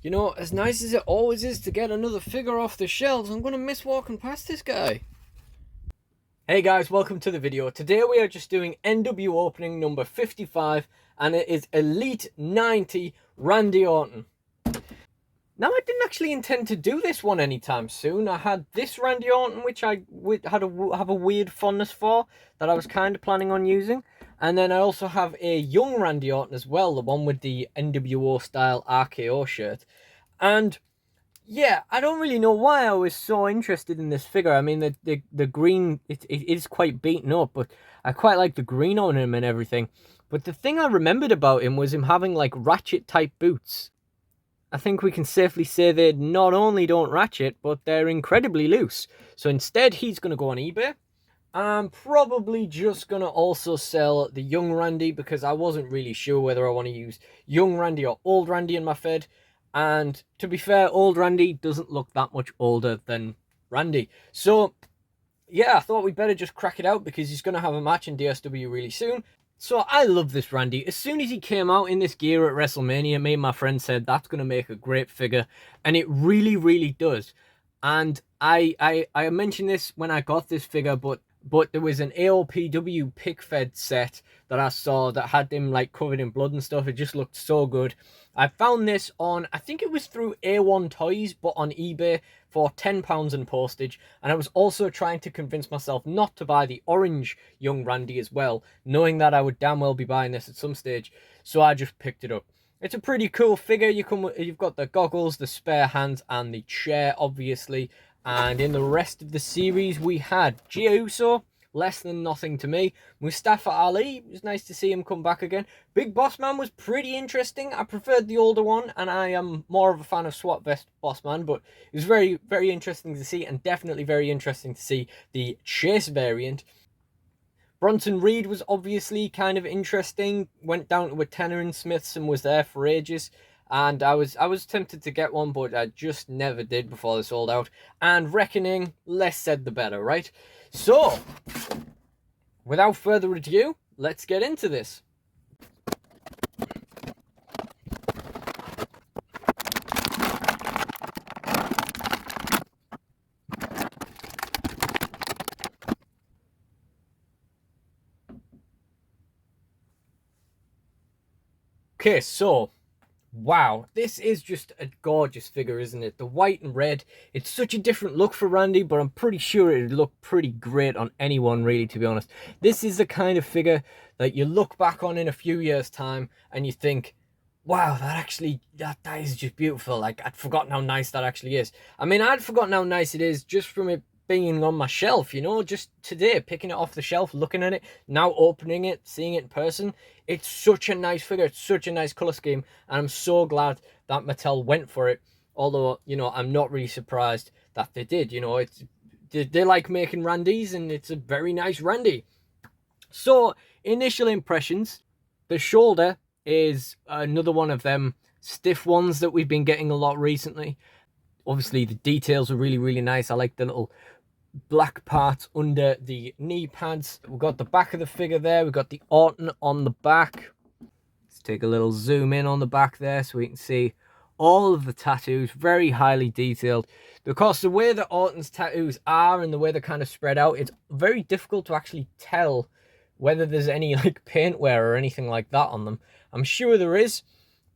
You know, as nice as it always is to get another figure off the shelves, I'm going to miss walking past this guy. Hey guys, welcome to the video. Today we are just doing NWOpening number 55, and it is Elite 90 Randy Orton. Now, I didn't actually intend to do this one anytime soon. I had this Randy Orton, which I have a weird fondness for, that I was kind of planning on using. And then I also have a young Randy Orton as well, the one with the NWO style RKO shirt. And yeah, I don't really know why I was so interested in this figure. I mean, the green, it is quite beaten up, but I quite like the green on him and everything. But the thing I remembered about him was him having like ratchet type boots. I think we can safely say they not only don't ratchet, but they're incredibly loose. So instead, he's going to go on eBay. I'm probably just going to also sell the young Randy, because I wasn't really sure whether I want to use young Randy or old Randy in my Fed. And to be fair, old Randy doesn't look that much older than Randy. So yeah, I thought we'd better just crack it out, because he's going to have a match in DSW really soon. So I love this Randy. As soon as he came out in this gear at WrestleMania, me and my friend said that's going to make a great figure. And it really, really does. And I mentioned this when I got this figure, but there was an AOPW pick fed set that I saw that had him like covered in blood and stuff. It just looked so good. I found this on, I think it was through A1 Toys, but on eBay for £10 and postage. And I was also trying to convince myself not to buy the orange young Randy as well, knowing that I would damn well be buying this at some stage. So I just picked it up. It's a pretty cool figure. You've got the goggles, the spare hands, and the chair, obviously. And in the rest of the series, we had Jey Uso, less than nothing to me. Mustafa Ali, it was nice to see him come back again. Big Boss Man was pretty interesting. I preferred the older one, and I am more of a fan of SWAT Vest Boss Man, but it was very, very interesting to see, and definitely very interesting to see the Chase variant. Bronson Reed was obviously kind of interesting. Went down to a tenner in Smiths and was there for ages. And I was tempted to get one, but I just never did before they sold out. And Reckoning, less said the better, right? So, without further ado, let's get into this. Okay, so wow, this is just a gorgeous figure, isn't it? The white and red, it's such a different look for Randy, but I'm pretty sure it'd look pretty great on anyone, really, to be honest. This is the kind of figure that you look back on in a few years' time and you think, wow, that is just beautiful. Like, I'd forgotten how nice that actually is. I mean, I'd forgotten how nice it is just from it being on my shelf, you know, just today, picking it off the shelf, looking at it, now opening it, seeing it in person. It's such a nice figure. It's such a nice color scheme, and I'm so glad that Mattel went for it. Although, you know, I'm not really surprised that they did. You know, they like making Randys, and it's a very nice Randy. So, initial impressions, the shoulder is another one of them stiff ones that we've been getting a lot recently. Obviously, the details are really, really nice. I like the little black parts under the knee pads. We've got the back of the figure there. We've got the Orton on the back. Let's take a little zoom in on the back there so we can see all of the tattoos, very highly detailed. Because the way that Orton's tattoos are and the way they're kind of spread out, it's very difficult to actually tell whether there's any like paint wear or anything like that on them. I'm sure there is,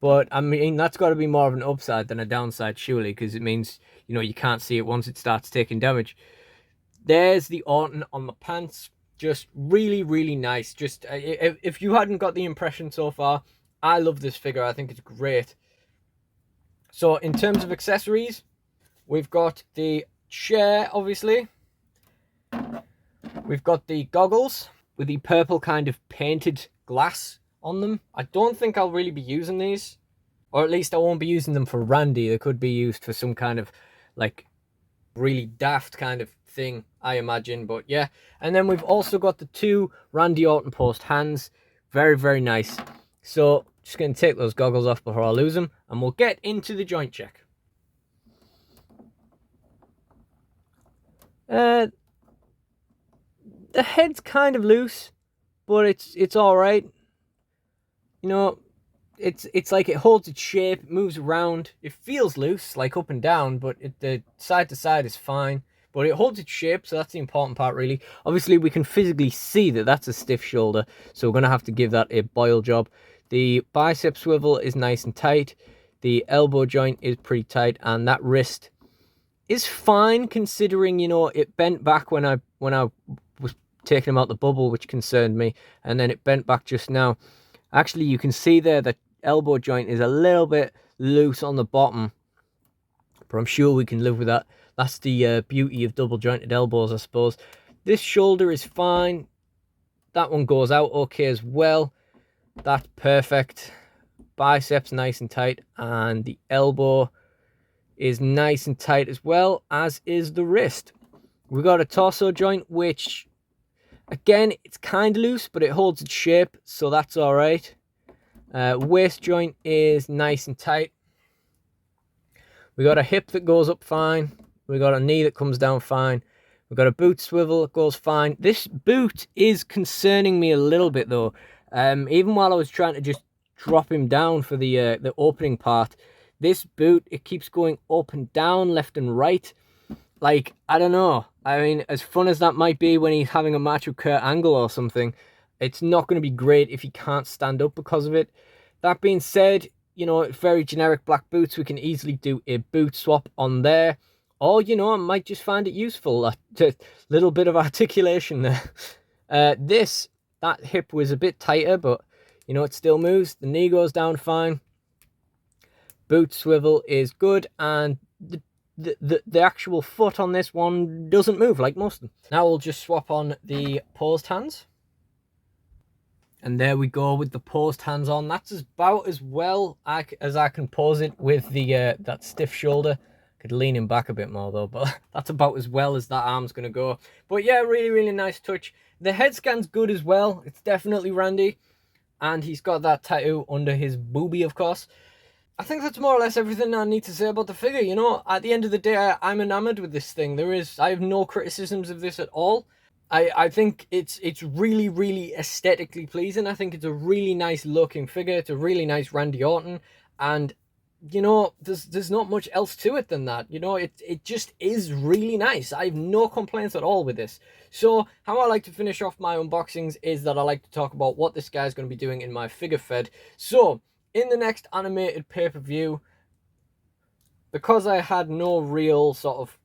but I mean, that's got to be more of an upside than a downside, surely, because it means, you know, you can't see it once it starts taking damage. There's the Orton on the pants. Just really, really nice. Just, if you hadn't got the impression so far, I love this figure. I think it's great. So, in terms of accessories, we've got the chair, obviously. We've got the goggles with the purple kind of painted glass on them. I don't think I'll really be using these. Or at least I won't be using them for Randy. They could be used for some kind of, like, really daft kind of thing, I imagine. But yeah, and then we've also got the two Randy Orton post hands. Very, very nice. So just going to take those goggles off before I lose them, and we'll get into the joint check. The head's kind of loose, but it's all right. You know, it's like it holds its shape, it moves around. It feels loose, like up and down, but the side to side is fine. But it holds its shape, so that's the important part, really. Obviously, we can physically see that that's a stiff shoulder, so we're going to have to give that a boil job. The bicep swivel is nice and tight. The elbow joint is pretty tight, and that wrist is fine, considering, you know, it bent back when I was taking him out the bubble, which concerned me, and then it bent back just now. Actually, you can see there that elbow joint is a little bit loose on the bottom, but I'm sure we can live with that. That's the beauty of double jointed elbows, I suppose. This shoulder is fine. That one goes out okay as well. That's perfect. Biceps nice and tight, and the elbow is nice and tight as well, as is the wrist. We got a torso joint, which, again, it's kind of loose, but it holds its shape, so that's all right. Waist joint is nice and tight. We got a hip that goes up fine. We got a knee that comes down fine. We got a boot swivel that goes fine. This boot is concerning me a little bit, though. Even while I was trying to just drop him down for the opening part, this boot, it keeps going up and down, left and right. Like, I don't know. I mean, as fun as that might be when he's having a match with Kurt Angle or something, it's not going to be great if he can't stand up because of it. That being said, you know, very generic black boots. We can easily do a boot swap on there. Or, you know, I might just find it useful. A little bit of articulation there. That hip was a bit tighter, but, you know, it still moves. The knee goes down fine. Boot swivel is good, and the actual foot on this one doesn't move like most of them. Now we'll just swap on the posed hands. And there we go with the posed hands on. That's about as well as I can pose it with the that stiff shoulder. Could lean him back a bit more though, but that's about as well as that arm's going to go. But yeah, really, really nice touch. The head scan's good as well. It's definitely Randy. And he's got that tattoo under his boobie, of course. I think that's more or less everything I need to say about the figure. You know, at the end of the day, I'm enamored with this thing. I have no criticisms of this at all. I think it's really, really aesthetically pleasing. I think it's a really nice looking figure. It's a really nice Randy Orton. And, you know, there's not much else to it than that. You know, it just is really nice. I have no complaints at all with this. So how I like to finish off my unboxings is that I like to talk about what this guy's going to be doing in my figure fed. So in the next animated pay-per-view, because I had no real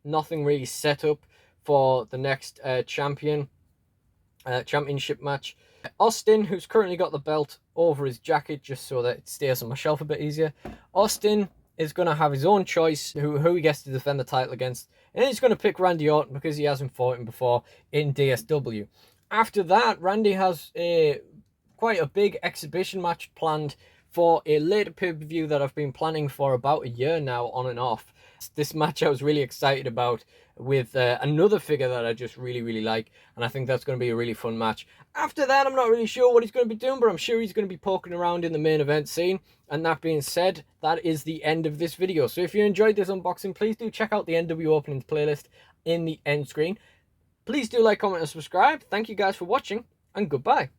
nothing really set up for the next championship match, Austin, who's currently got the belt over his jacket just so that it stays on my shelf a bit easier, Austin is going to have his own choice who he gets to defend the title against, and he's going to pick Randy Orton because he hasn't fought him before in DSW. After that, Randy has quite a big exhibition match planned for a later pay-per-view that I've been planning for about a year now, on and off. This match I was really excited about with another figure that I just really, really like, and I think that's going to be a really fun match. After that, I'm not really sure what he's going to be doing, but I'm sure he's going to be poking around in the main event scene. And that being said, that is the end of this video. So if you enjoyed this unboxing, please do check out the NWOpenings playlist in the end screen. Please do like, comment, and subscribe. Thank you guys for watching, and goodbye.